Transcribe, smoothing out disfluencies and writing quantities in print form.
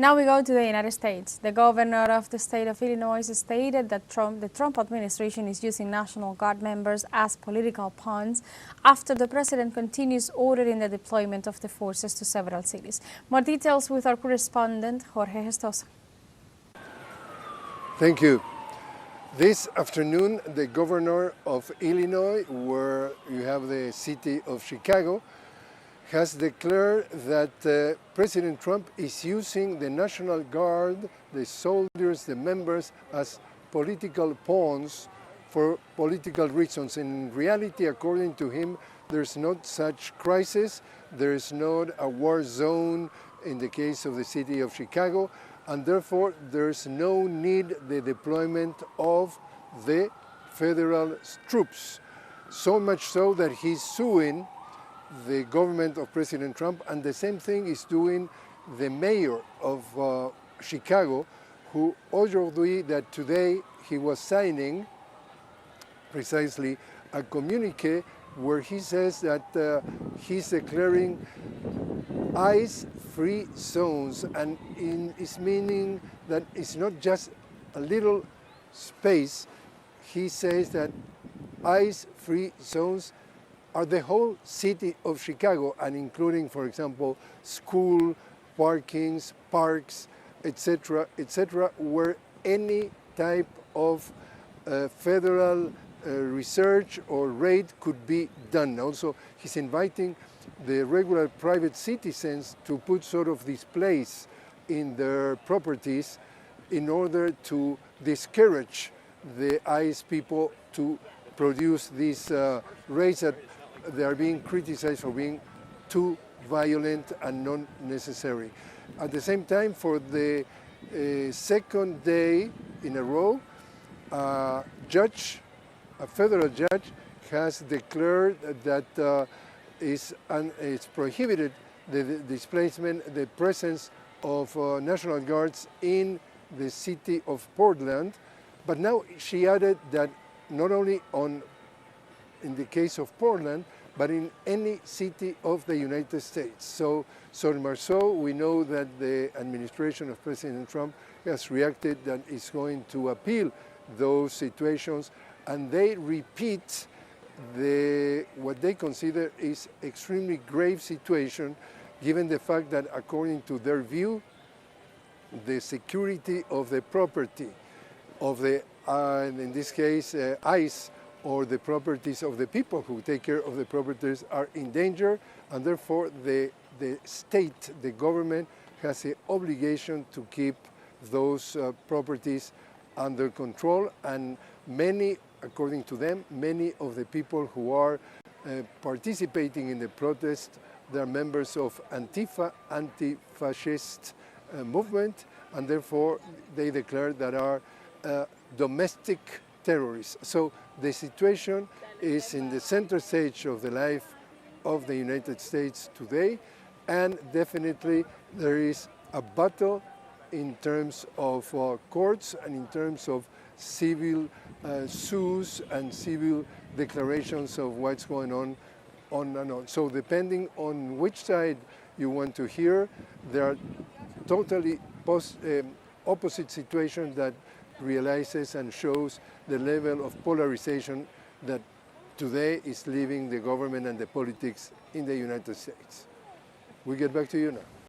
Now we go to the United States. The governor of the state of Illinois stated that the Trump administration is using National Guard members as political pawns after the president continues ordering the deployment of the forces to several cities. More details with our correspondent, Jorge Gestoso. Thank you. This afternoon, the governor of Illinois, where you have the city of Chicago, has declared that President Trump is using the National Guard, the soldiers, the members, as political pawns for political reasons. In reality, according to him, there's not such crisis. There is not a war zone in the case of the city of Chicago, and therefore there's no need the deployment of the federal troops. So much so that he's suing the government of President Trump, and the same thing is doing the mayor of Chicago, who aujourd'hui that today he was signing precisely a communique where he says that he's declaring ICE-free zones, and it's meaning that it's not just a little space. He says that ICE-free zones are the whole city of Chicago, and including, for example, school, parkings, parks, etc., where any type of federal research or raid could be done. Also, he's inviting the regular private citizens to put sort of displays in their properties in order to discourage the ICE people to produce these raids that they are being criticized for being too violent and not necessary. At the same time, for the second day in a row, a federal judge has declared that it's prohibited the displacement, the presence of National Guards in the city of Portland. But now she added that not only in the case of Portland, but in any city of the United States. So much so, we know that the administration of President Trump has reacted that it's going to appeal those situations, and they repeat what they consider is extremely grave situation, given the fact that according to their view, the security of the property of the, in this case, ICE, or the properties of the people who take care of the properties are in danger, and therefore the state, the government, has the obligation to keep those properties under control. And many, according to them, many of the people who are participating in the protest, they're members of Antifa, anti-fascist movement, and therefore they declare that are domestic terrorists. So the situation is in the center stage of the life of the United States today, and definitely there is a battle in terms of courts and in terms of civil suits and civil declarations of what's going on and on. So depending on which side you want to hear, there are totally opposite situations that realizes and shows the level of polarization that today is leaving the government and the politics in the United States. We get back to you now.